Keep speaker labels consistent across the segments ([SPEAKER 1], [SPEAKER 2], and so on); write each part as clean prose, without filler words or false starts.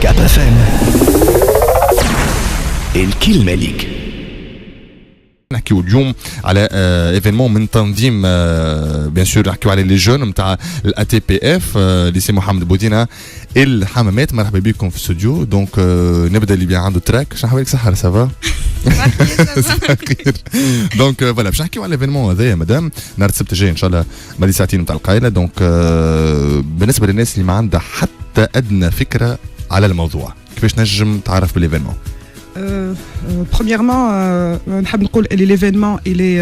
[SPEAKER 1] كاب اف ام الكلمة ليك. نحكيو اليوم على ايفينمون من تنظيم بيان سور نحكيو على لي جون نتاع الاتي بي اف ليسي محمد بودينا الحمامات. مرحبا بكم في الاستوديو. دونك نبدا اللي بيان عنده تراك. شنو حواليك سحر سافا؟ دونك فوالا باش نحكيو على الايفينمون هذايا مدام نهار السبت الجاي ان شاء الله بعد ساعتين نتاع القايله. دونك بالنسبه للناس اللي ما عندها حتى ادنى فكره على الموضوع كيفاش نجم تعرف بالايفينمون؟
[SPEAKER 2] Premièrement, l'événement il est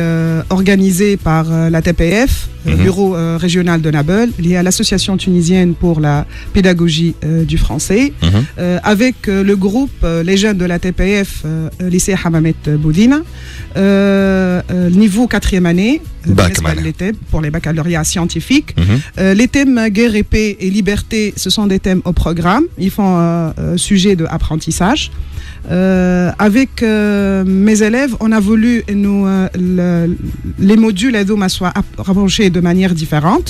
[SPEAKER 2] organisé par la TPF, le bureau régional de Nabeul, lié à l'association tunisienne pour la pédagogie du français, avec le groupe les jeunes de la TPF, lycée Hamamet Boudina, niveau 4e année, pour les baccalauréats scientifiques. Les thèmes guerre et paix et liberté, ce sont des thèmes au programme. Ils font sujet d'apprentissage. Avec mes élèves, on a voulu les modules soient rapprochés de manière différente,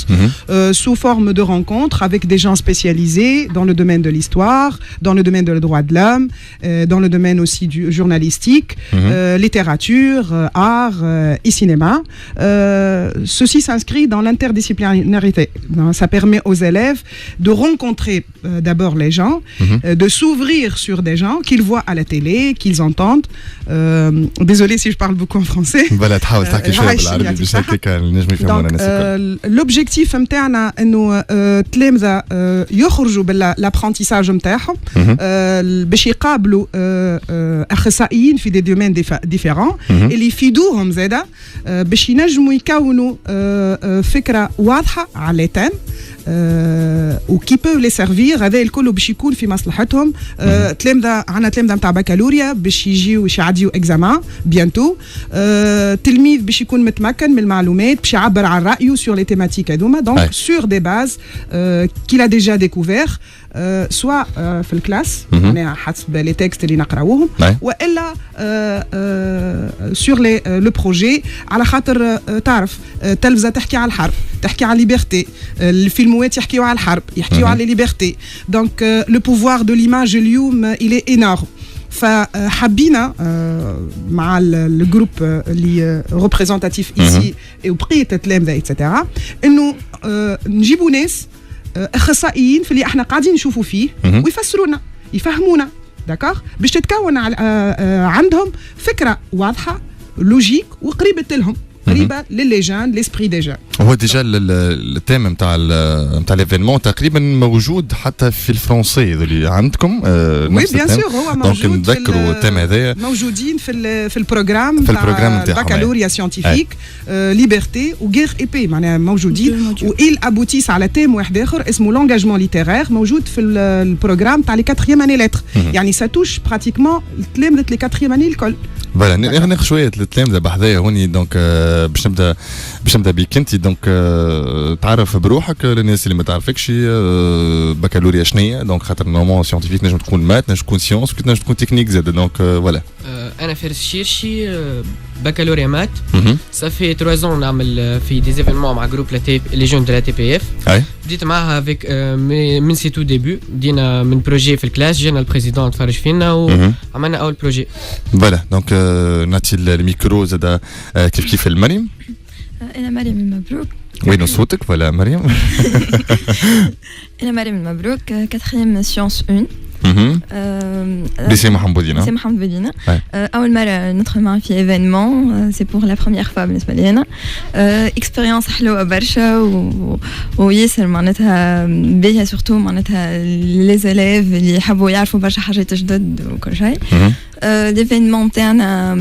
[SPEAKER 2] sous forme de rencontres avec des gens spécialisés dans le domaine de l'histoire, dans le domaine de le droit de l'homme, dans le domaine aussi du journalistique, littérature, art et cinéma. Ceci s'inscrit dans l'interdisciplinarité. Ça permet aux élèves de rencontrer d'abord les gens, de s'ouvrir sur des gens qu'ils voient à la télé, qu'ils entendent. Désolé si je parle beaucoup en français. L'objectif نتاعنا انه التلامذه يخرجوا بالابرونتيساج نتاعهم باش يقابلوا اخصائيين في دي دومين ديفيرون اللي يفيدوهم زاده باش ينجموا يكونوا فكره واضحه على تن وكي بو لي سيرفير. هذا الكل باش يكون في مصلحتهم. تلامذه عندنا تلامذه نتاع بكالوريا باش يجيو يعديو اكزامان بيانتو. تلميذ باش يكون متمكن من المعلومات باش يعبر عن رايه sur les thématiques هذوما. دونك sur des bases qu'il a déjà découvert سواء في الكلاس يعني حسب لي تكست اللي نقراوهم والا sur لو بروجي. على خاطر تعرف تلفزه تحكي على الحرب، تحكي على الليبرتي، الفيلموات يحكيوا على الحرب، يحكيوا على الليبرتي. دونك لو بوفوار دو ليماج اليوم il est énorme. فحبينا مع الجروب اللي ريبريزونتاتيف ايسي وبقيه التلامذه اتسيتيرا انه نجيبوا ناس اخصائيين في اللي احنا قاعدين نشوفوا فيه ويفسرونا يفهمونا داكوغ باش تتكون عندهم فكره واضحه لوجيك وقريبه لهم، قريبه للي جان ليسبري دي جان.
[SPEAKER 3] هو ديجا التيم نتاع الايفينمون تقريبا موجود حتى في الفرنسي اللي عندكم.
[SPEAKER 2] وي بيان سور هو موجود.
[SPEAKER 3] دونك نذكروا التيم هذايا
[SPEAKER 2] موجودين في البروغرام نتاع البكالوريا سيانتيفيك ليبرتي وغير اي بي معناها موجودين. وإل ابوتيس على تيم واحد اخر اسمه لونجاجمون ليتيرير موجود في البروغرام تاع لي 4 اني لتر. يعني سا توش براتيكمون التلامذه لي 4 اني الكل.
[SPEAKER 3] فوالا ناخذ شويه التلامذه بحذايا هوني. دونك باش نبدا بيك انت. دونك تعرف بروحك للناس اللي ما تعرفكش بكالوريا شنية. دونك خاطر نورمال سيانتيفيك نجم تكون مات نجم تكون سيونس نجم تكون تكنيك زاد. دونك فوالا
[SPEAKER 4] انا فارس الشيرشي بكالوريا مات. صافي 3 ans نعمل في دي ايفينمون مع جروب لي جون دو لا تي بي اف. بديت معاها افيك من سي تو ديبي. بدينا من بروجي في الكلاس جينا البريزيدون تفرج فينا وعملنا اول بروجي.
[SPEAKER 3] فوالا دونك نعطي الميكرو زاد كيف المريم.
[SPEAKER 5] أنا مريم المبروك.
[SPEAKER 3] وين صوتك ولا مريم؟
[SPEAKER 5] أنا مريم المبروك 4e سيونس 1.
[SPEAKER 3] lycée محمد بودينا.
[SPEAKER 5] lycée محمد بودينا. أول مرة ندخل معاه في إيفينمون سي بور لا بروميير فوا بالنسبة لي أنا. إكسبيريونس حلوة برشا وياسر معناتها باهية سورتو معناتها لي زيليف اللي يحبوا يعرفوا برشا حاجات جدد وكل شيء. الإيفينمون تاعنا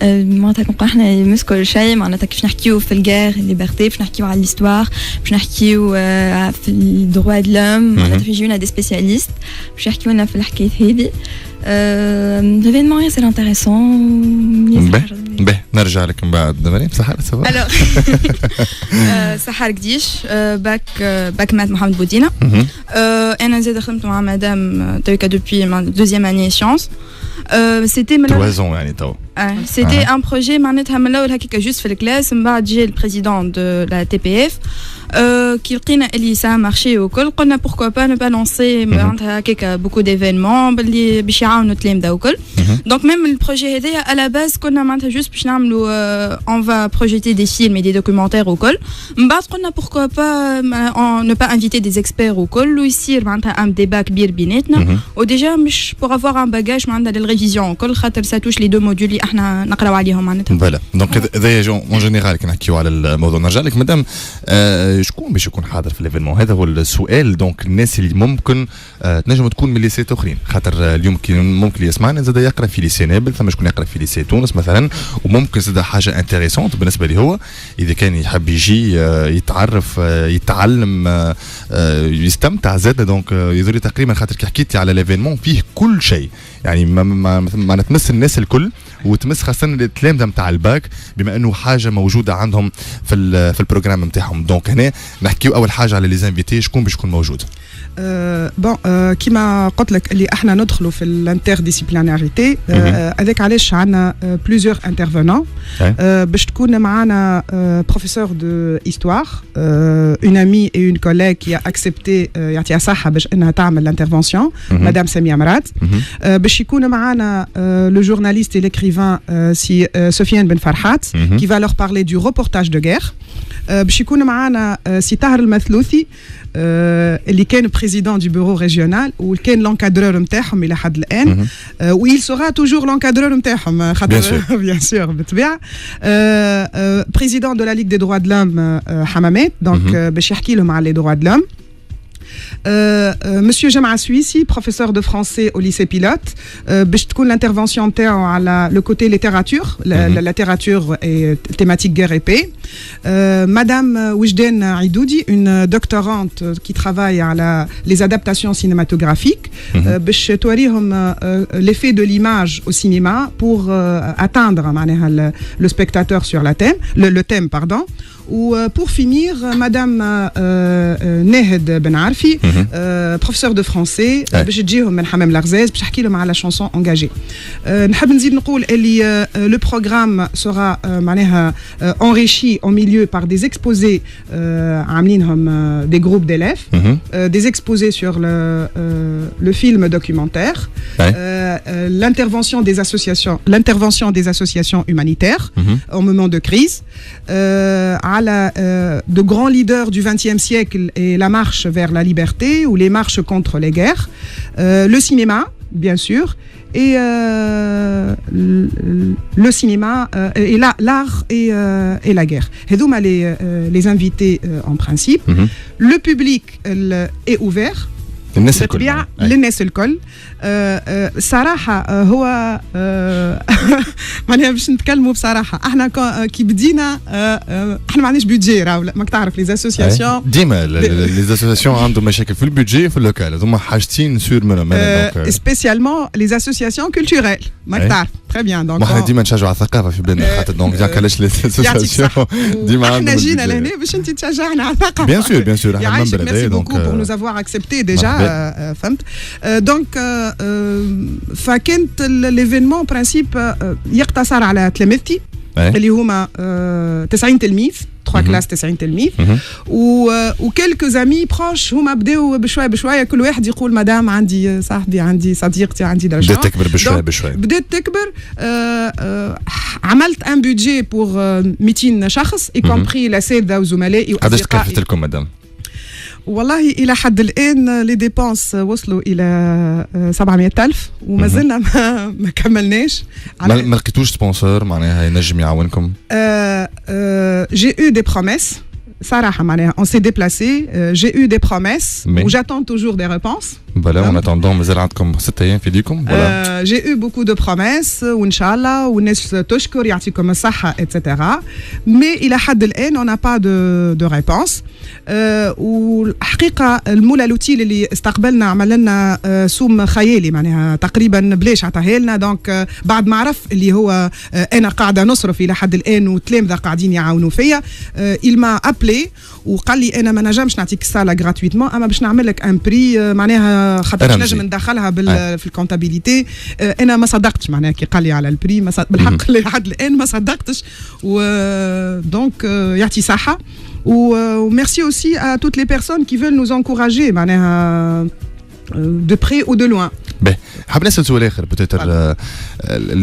[SPEAKER 5] معناتها كنبقاو احنا يمسكوا الشيء معناتها كيفاش نحكيو في الجير ليبرتي باش نحكيو على ليستوار باش نحكيو في الدروا دو لوم معناتها يجيونا دي سبيسياليست باش يحكيو لنا في الحكايات هذه. ليفينمون سي انتريسون.
[SPEAKER 3] باهي نرجع لك من بعد مريم. سحر سوا.
[SPEAKER 6] الوغ سحر قديش باك مات محمد بودينا. انا زاد خدمت مع مدام تويكا دوبوي دوزيام اني سيونس. C'était
[SPEAKER 3] 3 ans يعني تو.
[SPEAKER 6] C'était un projet معناتها من الاول هكاك جوست في الكلاس. من بعد جا البريزيدون دو لا تي بي اف qui لقينا اللي ça a marché وكل قلنا pourquoi pas ne pas lancer معناتها هكاك beaucoup d'événements اللي باش يعاونوا التلامذة وكل. Donc même le projet هذايا à la base كنا معناتها juste باش نعملوا on va projeter des films et des documentaires وكل. من بعد قلنا pourquoi pas ne pas inviter des experts وكل ويصير معناتها un débat كبير بيناتنا وديجا مش pour avoir un bagage معناتها للريفيزيون وكل خاطر ça touche les deux modules اللي احنا نقراو عليهم معناتها.
[SPEAKER 1] فوالا دونك هذايا اون جينيرال كي نحكيو على الموضوع. نرجع لك مدام شكون باش يكون حاضر في الايفينمون هذا هو السؤال. دونك الناس اللي ممكن تنجم تكون من ليسيات اخرين خاطر اليوم ممكن اللي يسمعنا زاد يقرا في ليسي نابل ثم شكون يقرا في ليسي تونس مثلا وممكن زاد حاجه انتريسونت بالنسبه لي هو اذا كان يحب يجي يتعرف يتعلم يستمتع زاد. دونك يظهر تقريبا خاطر كي حكيتي على الايفينمون فيه كل شيء يعني ما تمس الناس الكل وتمس خاصه التلامذه نتاع الباك بما انه حاجه موجوده عندهم في البروجرام نتاعهم. دونك هنا نحكيو اول حاجه على لي زانفيتي شكون باش يكون موجود.
[SPEAKER 2] بون كيما قلت لك اللي احنا ندخلوا في الانترديسيبليناريتي هذاك علاش عندنا بليزيور انترفونون باش تكون معنا بروفيسور دو هيستوار اون امي اي اون كوليغ كي اكسبتي يعطيها صحه باش انها تعمل الانترفونسيون مدام سمية مراد. باش يكون معنا لو جورناليست اي ليكريفان سي سفيان بن فرحات كي va leur parler du reportage de guerre. باش يكون معنا سي طاهر المثلوثي اللي كان بريزيدون دو بيرو ريجيونال وكان لونكادرور نتاعهم الى حد الان ويل سورا توجور لونكادرور نتاعهم خاطر بيان سور بالطبيعه بريزيدون دو لا ليغ دي دروا دو لوم حمامات دونك باش يحكي لهم على لي دروا دو لوم. Monsieur Jamaa Suissi, professeur de français au lycée Pilote, باش تكون l'intervention نتاعو على le côté littérature, la littérature et thématique guerre et paix. Madame Wijden Aidoudi, une doctorante qui travaille على les adaptations cinématographiques, باش توريهم l'effet de l'image au cinéma pour atteindre معناها le spectateur sur la thème, le thème pardon. Ou pour finir, Madame Nehed Ben Arfi, professeure de français, باش تجيهم من حمام الغزاز باش تحكي لهم على chanson engagée. نحب نزيد نقول اللي le programme sera معناها enrichi en milieu par des exposés عاملينهم des groupes d'élèves, des exposés sur le film documentaire, l'intervention des associations humanitaires au moment de crise. De grands leaders du XXe siècle et la marche vers la liberté ou les marches contre les guerres, le cinéma bien sûr et le cinéma et l'art et la guerre. هذوما les invités en principe. Le public est ouvert للناس الكل. صراحة هو معناها باش نتكلموا بصراحة احنا كي بدينا احنا ما عندناش بودجي راهو ماك تعرف لي اسوسياسيون
[SPEAKER 1] ديما لي اسوسياسيون عندهم مشاكل في البودجي في اللوكال هذوما حاجتين سور منهم
[SPEAKER 2] سبيسيالمون لي اسوسياسيون كولتوريل ماك تعرف تري بيان دونك
[SPEAKER 1] احنا ديما نشجعوا على الثقافة في بلادنا خاطر دونك علاش لي اسوسياسيون ديما عندهم
[SPEAKER 2] احنا جينا لهنا باش انت تشجعنا على الثقافة
[SPEAKER 1] بيان سور احنا منبر هذايا
[SPEAKER 2] دونك pour nous avoir accepté déjà فهمت دونك فكانت ليفينمون برانسيب يقتصر على تلامذتي اللي هما 90 تلميذ 3 كلاس 90 تلميذ وكلكو امي بروش هما بداو بشويه بشويه كل واحد يقول مدام عندي صاحبي عندي صديقتي عندي درجه
[SPEAKER 1] بدات تكبر بشويه بشويه
[SPEAKER 2] بدات تكبر عملت ان بودجي بور 200 شخص اي كومبري الاساتذه وزملائي
[SPEAKER 1] قداش كلفت لكم مدام؟
[SPEAKER 2] والله إلى حد الآن لي ديبونس وصلوا إلى 700,000 وما زلنا ما كملناش.
[SPEAKER 1] ما لقيتوش سبونسور معناها ينجم يعاونكم؟
[SPEAKER 2] J'ai eu des promesses. صراحة معناها on s'est déplacé. J'ai eu des promesses où j'attends toujours des réponses.
[SPEAKER 1] Voilà, en attendant مازال عندكم 6 أيام في ديكم.
[SPEAKER 2] J'ai eu beaucoup de promesses وإن شاء الله والناس تشكر يعطيكم الصحة etc. Mais إلى حد الآن on n'a pas de réponse. والحقيقة المولى لوتيل اللي استقبلنا عمل لنا سوم خيالي معناها تقريبا بلاش عطاها لنا دونك بعد ما عرف اللي هو أنا قاعدة نصرف إلى حد الآن وتلامذة قاعدين يعاونوا فيا il m'a appelé وقال لي أنا ما نجمش نعطيك الصالة غراتويتمون أما باش نعمل لك ان بري معناها خاطر نجم ندخلها في الكونتابيليتي. أنا ما صدقتش معناها كي قال لي على البري بالحق لحد الآن ما صدقتش ودونك يعطي صحة. Merci aussi à toutes les personnes qui veulent nous encourager de près ou de loin.
[SPEAKER 1] حاب نسال سؤال اخر بتاتر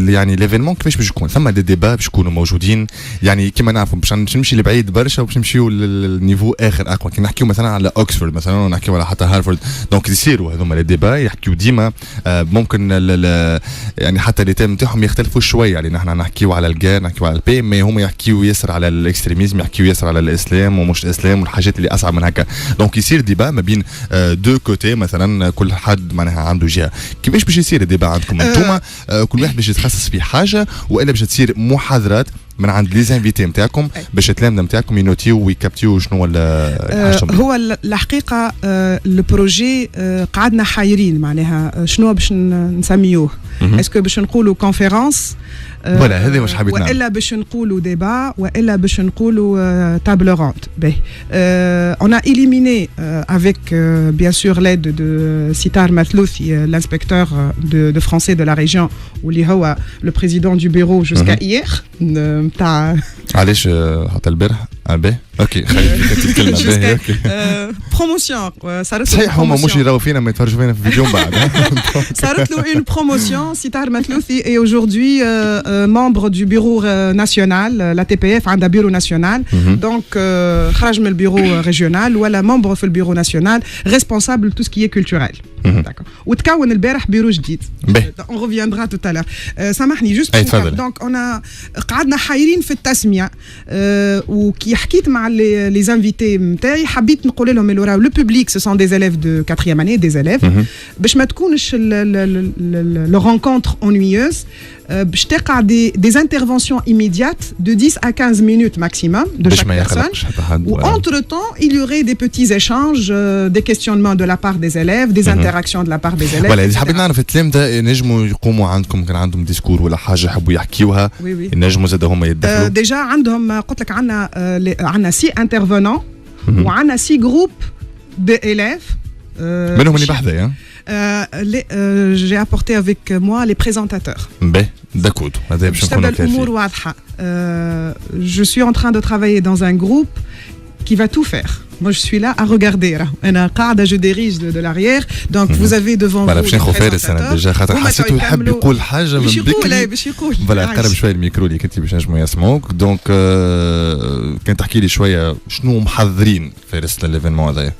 [SPEAKER 1] يعني ليفينمون كيفاش باش يكون ثم دي ديبا باش يكونوا موجودين يعني كما نعرفوا باش نمشي لبعيد برشا وباش نمشيو للنيفو اخر اقوى كي نحكيو مثلا على اوكسفورد مثلا ونحكيو على حتى هارفارد دونك يصيروا هذوما لي ديبا يحكيو ديما ممكن يعني حتى لي تيم نتاعهم يختلفوا شويه يعني نحن نحكيو على الجير نحكيو على البي مي هما يحكيو ياسر على الاكستريميزم يحكيو ياسر على الاسلام ومش الاسلام والحاجات اللي اصعب من هكا دونك يصير ديبا ما بين دو كوتي مثلا كل حد معناها عنده جهه كيفاش باش يصير الديبا عندكم انتوما كل واحد باش يتخصص في حاجه والا باش تصير محاضرات من عند لي زانفيتي نتاعكم باش التلامذه نتاعكم ينوتيو ويكابتيو شنو
[SPEAKER 2] هو الحقيقه البروجي قعدنا حايرين معناها شنو باش نسميوه اسكو باش نقولوا كونفيرونس
[SPEAKER 1] ولا هذه مش حبيت
[SPEAKER 2] والا باش نقولوا ديبا والا باش نقولوا تابل روند باهي on a éliminé avec bien sûr l'aide de Sitar Matlouthi l'inspecteur de français de la région واللي هو le président du bureau jusqu'à hier نتاع
[SPEAKER 1] علاش حتى البارح باهي اوكي خليك تتكلم باهي اوكي
[SPEAKER 2] بروموسيون صارت
[SPEAKER 1] صحيح هما مش يراو فينا ما يتفرجوا فينا في الفيديو من بعد
[SPEAKER 2] صارت له une promotion Sitar Matlouthi est aujourd'hui membre du bureau national la TPF عندها bureau national donc خرج من البيرو ريجيونال ولا membre في البيرو national responsable de tout ce qui est culturel d'accord وتكون البارح بيرو جديد on reviendra tout à l'heure سامحني juste donc on a قعدنا حايرين في التسمية وكي حكيت مع les invités نتاعي حبيت نقول لهم اللي راهو le public ce sont des élèves de 4e année des élèves باش ما تكونش le rencontre ennuyeuse باش تقع des interventions immédiates de 10 à 15 minutes maximum de chaque personne ou entre-temps il y aurait des petits échanges des questionnements de la part des élèves des interactions de la part des élèves
[SPEAKER 1] ولا حبيت نعرف التلامذة نجموا يقوموا عندكم كان عندهم ديسكور ولا حاجة يحبوا يحكيوها نجموا زاد هما يدخلوا
[SPEAKER 2] ديجا عندهم قلت لك عندنا 6 intervenants وعندنا 6 groupes d'élèves
[SPEAKER 1] منهم اللي بحذايا
[SPEAKER 2] j'ai apporté avec moi les présentateurs.
[SPEAKER 1] D'accord.
[SPEAKER 2] Je suis en train de travailler dans un groupe qui va tout faire. Moi, je suis là à regarder. Je dirige de l'arrière. Donc, vous avez devant vous les présentateurs.
[SPEAKER 1] حسيته يحب يقول حاجة من بكري. فوالا قرب شوية الميكرو اللي كنتي باش نجموا يسمعوك. دونك كنت تحكي لي شوية شنو محضرين في رسالة ليفينمون هذايا.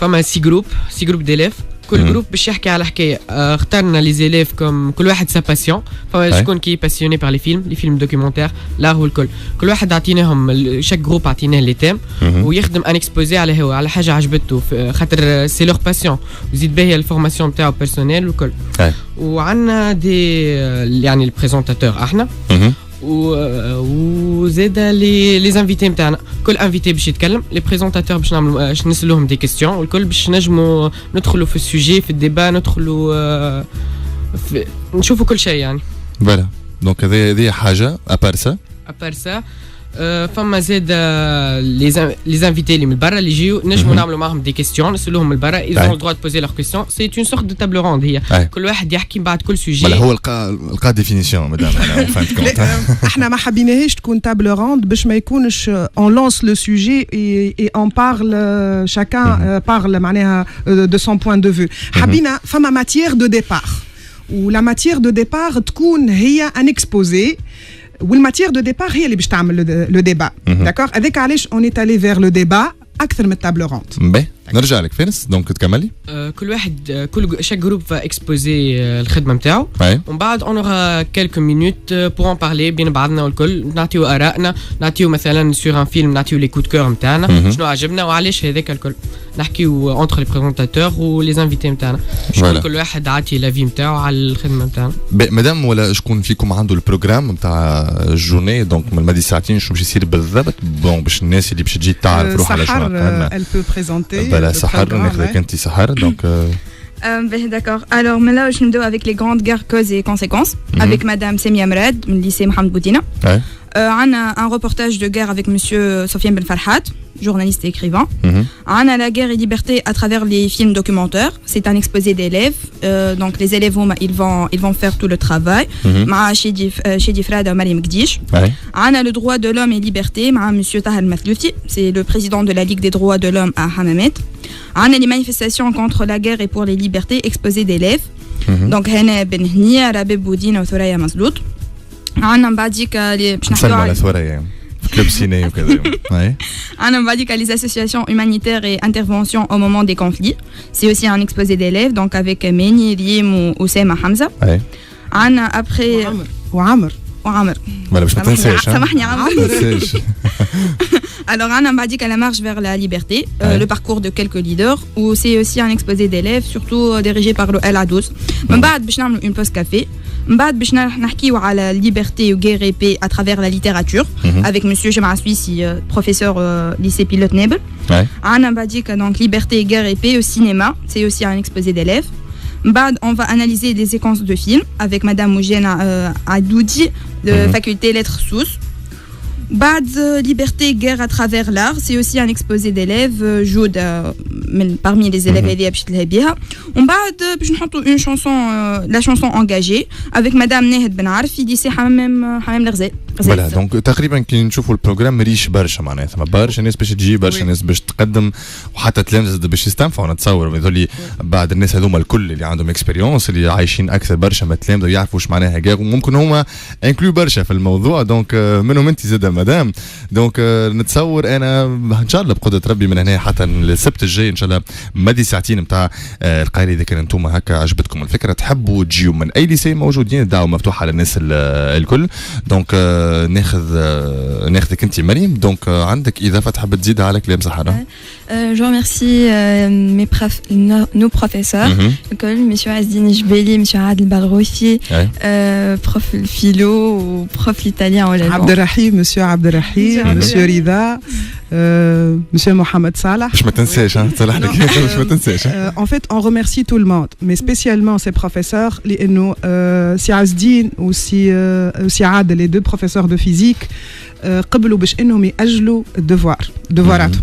[SPEAKER 4] فما 6 جروب ديليف كل جروب باش يحكي على حكايه اخترنا لي زيليف كوم كل واحد سا باسيون فما شكون كي باسيوني بار لي فيلم دوكيومونتير لا هو الكل كل واحد عطيناهم شاك جروب عطيناه لي تيم ويخدم ان اكسبوزي على هو على حاجه عجبته خاطر سي لور باسيون وزيد باهي الفورماسيون نتاعو بيرسونيل والكل وعندنا دي يعني البريزونتاتور احنا وزاد لي انفيتي نتاعنا كل انفيتي باش يتكلم لي بريزونتاتور باش نعملوا باش نسالوهم دي كيستيون والكل باش نجموا ندخلوا في السوجي في الديبا ندخلوا نشوفوا كل شيء يعني
[SPEAKER 1] فوالا دونك هذه حاجه ابارسا
[SPEAKER 4] فما زاد لي انفيتي اللي من برا اللي يجيو نجموا نعملوا معهم دي كيستيون نسالوهم من برا ils ont le droit de poser leurs questions c'est une sorte de table ronde هي كل واحد يحكي بعد كل سوجي
[SPEAKER 1] ولا هو القا ديفينيسيون مدام انا فهمت كونت
[SPEAKER 2] احنا ما حبيناهاش تكون تابل روند باش ما يكونش on lance le sujet et on parle chacun parle معناها de son point de vue حبينا فما matière de départ و la matière de départ تكون هي un exposé والماتير دو ديبار هي اللي باش تعمل لو ديبا داكور هذاك علاش اون ايت الي فير لو ديبا اكثر من التابل روند
[SPEAKER 1] نرجع لك فارس دونك تكملي
[SPEAKER 4] كل واحد شاك جروب فا اكسبوزي الخدمه نتاعو ومن بعد اون اورا كيلكو مينوت بور ان بارلي بين بعضنا والكل نعطيو ارائنا نعطيو مثلا سور ان فيلم نعطيو لي كود كور نتاعنا شنو عجبنا وعلاش هذاك الكل نحكيو اونتر لي بريزونتاتور ولي انفيتي نتاعنا شكون كل واحد عاطي لافي نتاعو على الخدمه نتاعنا
[SPEAKER 1] مادام ولا شكون فيكم عنده البروغرام نتاع الجورني دونك من المدي ساعتين شنو باش يصير بالضبط بون باش الناس اللي باش تجي تعرف روحها على شنو
[SPEAKER 2] elle peut présenter
[SPEAKER 1] سحر ناخذك انت سحر دونك
[SPEAKER 6] d'accord. Alors, mais là, je me dois avec les grandes guerres causes et conséquences, avec Madame Semia Mrad, du lycée Mohamed Boudina. On a un reportage de guerre avec monsieur Sofiane Ben Farhat, journaliste et écrivain. On a la guerre et liberté à travers les films documentaires. C'est un exposé d'élèves. Donc les élèves ils vont faire tout le travail. Chez Frada Mariam Gdish. On a le droit de l'homme et liberté. Monsieur Tahar Matlouti, c'est le président de la Ligue des droits de l'homme à Hammamet. On a les manifestations contre la guerre et pour les libertés, exposé d'élèves. Donc Hana Ben Hnia, Rabib Boudine et Thoraya Mazlout. On a بعديك
[SPEAKER 1] نسلم على ثوريا كلوب سيني وكذا.
[SPEAKER 6] On va dire que les associations humanitaires et interventions au moment des conflits. C'est aussi un exposé d'élèves, donc avec Meni, Riem ou Oussema Hamza. On a après
[SPEAKER 2] وعمر
[SPEAKER 1] voilà باش ما تنساش
[SPEAKER 6] سامحني عمر. Alors on a dit qu'à la marche vers la liberté, le parcours de quelques leaders, où c'est aussi un exposé d'élèves, surtout dirigé par le El-Adouz. من بعد باش نعملوا une pause café. من بعد باش نحكيو على liberté ou guerre et paix à travers la littérature avec monsieur Jema Suissi, professeur lycée Pilote Nebel. On a dit que donc liberté, guerre et paix au cinéma, c'est aussi un exposé d'élèves. بعد on va analyser des séquences de films avec madame Moujena Adoudi de faculté lettres sous. بعد liberté, guerre à travers l'art, c'est aussi un exposé d'élèves Joud parmi les élèves اللي مشيت لها بها. ومن بعد باش نحطوا une chanson la chanson engagée avec madame Nahid Ben Arfi lycée حمام الغزال.
[SPEAKER 1] فوالا دونك تقريبا كي نشوفوا البروغرام مريش برشا معناها ثم برشا ناس باش تجي برشا ناس باش تقدم وحتى تلامذة باش يستنفعوا نتصور هذول بعد الناس هذوما الكل اللي عندهم اكسبيريونس اللي عايشين اكثر برشا من التلامذة ويعرفوا واش معناها كاع وممكن هما انكلو برشا في الموضوع دونك منهم انت زاد مدام دونك نتصور انا ان شاء الله بقدره ربي من هنا حتى السبت الجاي ان شاء الله مدي ساعتين نتاع القايري اذا كان انتم هكا عجبتكم الفكره تحبوا تجيوا من اي ليسي موجودين الدعوه مفتوحه للناس الكل دونك ناخذك انت مريم دونك عندك اضافه تحب تزيدها على كلام سحره.
[SPEAKER 5] Je remercie nos professeurs, monsieur Azdine Jbeli, monsieur Adel Balroufi, prof philo ou prof italien ou allemand.
[SPEAKER 2] Abderrahim, monsieur Abderrahim, monsieur Rida, monsieur Mohamed Salah.
[SPEAKER 1] Je me تنساش صلاح لك je me تنساش.
[SPEAKER 2] En fait, on remercie tout le monde, mais spécialement ces professeurs, لأنه سي عزدين وسي عادل les deux professeurs de physique قبلوا باش انهم ياجلوا ديفواراتهم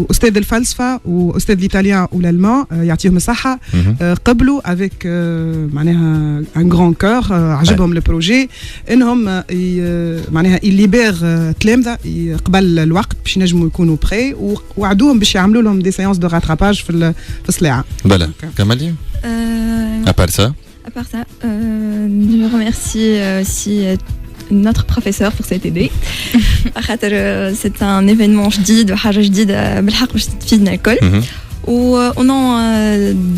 [SPEAKER 2] واستاذ الفلسفه واستاذ الايطاليان والالمان يعطيهم الصحه قبلوا افيك معناها ان غران كور عجبهم البروجي انهم معناها يليبير تلامذه قبل الوقت باش ينجموا يكونوا بري ووعدوهم باش يعملوا لهم دي سيونس دو راتراباج في الصلاعه.
[SPEAKER 1] بلا كمالي à part ça.
[SPEAKER 5] À part ça, je remercie aussi notre professeur pour cette idée. C'est un événement جديد وحاجة جديدة بالحق باش تفيدنا الكل. Au nom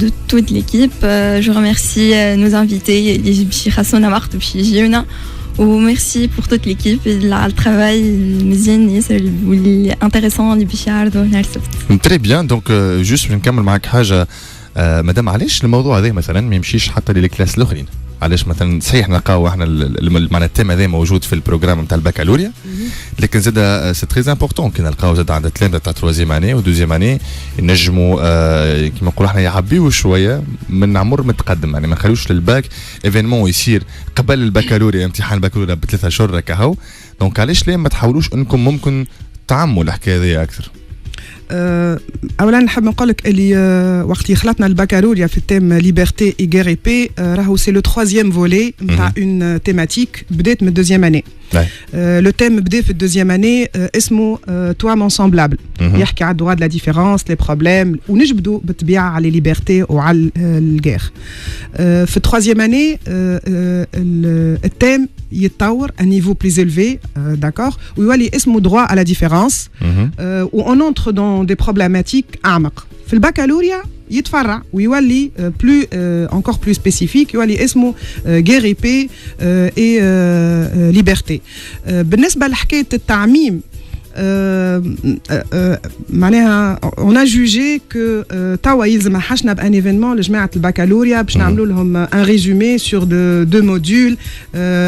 [SPEAKER 5] de toute l'équipe, je remercie nos invités اللي باش يخصونا وقت باش يجيونا. وميرسي pour toute l'équipe le travail مزيان ياسر واللي intéressant اللي باش يعرضوا نهار السبت.
[SPEAKER 1] Très bien, donc juste نكمل معك حاجة مدام علاش الموضوع هذا مثلا ما يمشيش حتى للكلاس الاخرين؟ علاش مثلا صحيح نلقاو احنا معناتها التيم هذا موجود في البروغرام نتاع البكالوريا لكن زاد سي تري امبورطون كي نلقاو زاد عند التلامذه تاع تروازيام اني ودوزيام اني ينجموا كيما نقولوا احنا يعبيوا شويه من عمر متقدم يعني ما نخليوش للباك ايفينمون يصير قبل البكالوريا امتحان البكالوريا ب3 اشهر هكا هو دونك علاش ليه ما تحاولوش انكم ممكن تعموا الحكايه هذه اكثر؟
[SPEAKER 2] اولا نحب نقول لك اللي وقت خلطنا البكالوريا في التيم ليبرتي اي غير اي بي راهو سي لو 3e فولي نتاع اون تيماتيك بدات من الدوزيام اني. لو تيم بدا في الدوزيام اني اسمه توا مون سامبلابل يحكي على الدوا دو لا ديفيرونس لي بروبليم ونجبدوا بالطبيعه على ليبرتي وعلى الغير. في التروازيام اني التيم يتطور à niveau plus élevé d'accord ويولي اسمه droit à la différence où on entre dans des problématiques أعمق. في البكالوريا يتفرع ويولي plus encore plus spécifique يولي اسمه guerre et paix et liberté. بالنسبة لحكاية التعميم on a jugé que توا يلزم حشنا بان ايفينمون لجماعه البكالوريا باش نعملوا لهم ان ريزومي سور دو موديول.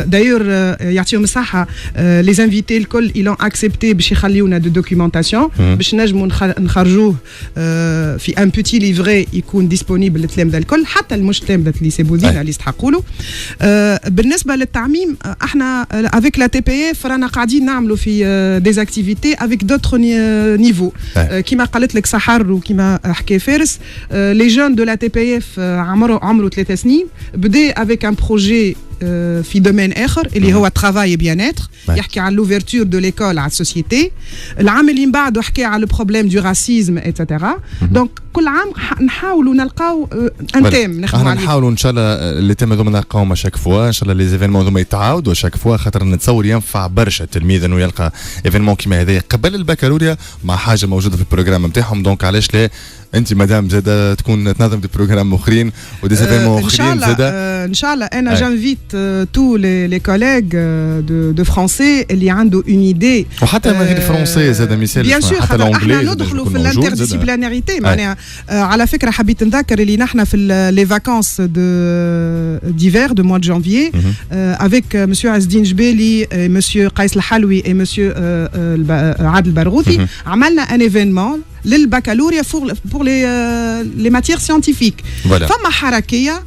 [SPEAKER 2] دايور يعطيهم الصحه لي انفيتي الكل ils ont accepté باش يخليونا دو دوكيومونطاسيون باش نجموا نخرجوه في ان بوتي ليفري يكون ديسپونيبل للتلامذه الكل حتى المش تلامذه الليسي بوذينا اللي يستحقوا له. بالنسبه للتعميم احنا افيك لا تي بي اف رانا قاعدين نعملوا في دي اكتيفيتي افيك دوتر نيفو كيما قالت لك سحر وكيما حكى فارس. لي جون دو لا تي بي اف عمره 3 سنين بدا افيك ان بروجي في دومين اخر اللي هو ترافاي بيان اتر يحكي على لوفيرتور دو ليكول على السوسيتي. العام اللي من بعده حكى على البروبليم دو راسيزم ايتترا. دونك كل عام نحاولوا نلقاو ان تيم نخدموا عليه.
[SPEAKER 1] نحاولوا ان شاء الله لي تيم هذوما نلقاوهم شاك فوا ان شاء الله لي ايفينمون هذوما يتعاودوا شاك فوا خاطر نتصور ينفع برشا التلميذ انه يلقى ايفينمون كيما هذا قبل البكالوريا مع حاجه موجوده في البروجرام نتاعهم. دونك علاش لا انت مدام زاده تكون تنظم دي بروجرام اخرين ودي ايفينمون اخرين زاده
[SPEAKER 2] ان شاء الله. انا جانفيت تو لي كوليغ دو فرونسي اللي عنده اون ايدي
[SPEAKER 1] وحتى من غير الفرنسي زاده مثال حتى الانجليزي
[SPEAKER 2] احنا ندخلوا في الانترديسيبليناريتي. معناها على فكره حبيت نذكر اللي نحن في لي فاكونس ديفير دو موا دو جانفيي افيك مسيو عز الدين جبالي مسيو قيس الحلوي اي مسيو عادل البرغوثي عملنا ان ايفينمون للبكالوريا pour les matières scientifiques.
[SPEAKER 1] Voilà.
[SPEAKER 2] فما حركية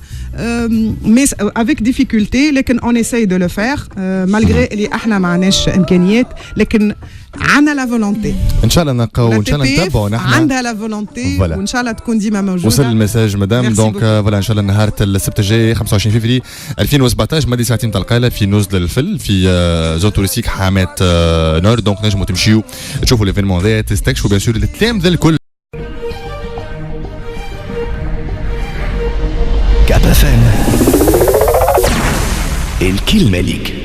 [SPEAKER 2] mais avec difficulté لكن on essaye de le faire malgré اللي احنا ما عندناش امكانيات لكن عندنا لا فولونتي.
[SPEAKER 1] ان شاء الله نلقاو وان شاء الله نتابعوا نحن
[SPEAKER 2] عندها لا فولونتي وان شاء الله تكون ديما موجوده.
[SPEAKER 1] وصل المساج مدام. دونك فوالا ان شاء الله نهار السبت الجاي 25 فبراير 2017 مادي ساعتين تاع القاله في نزل الفل في زون توريستيك حامات نور. دونك نجموا تمشيو تشوفوا ليفينمون هذا تستكشفوا بيان سور التلامذه الكل.
[SPEAKER 7] كاب اف ام الكلمه ليك.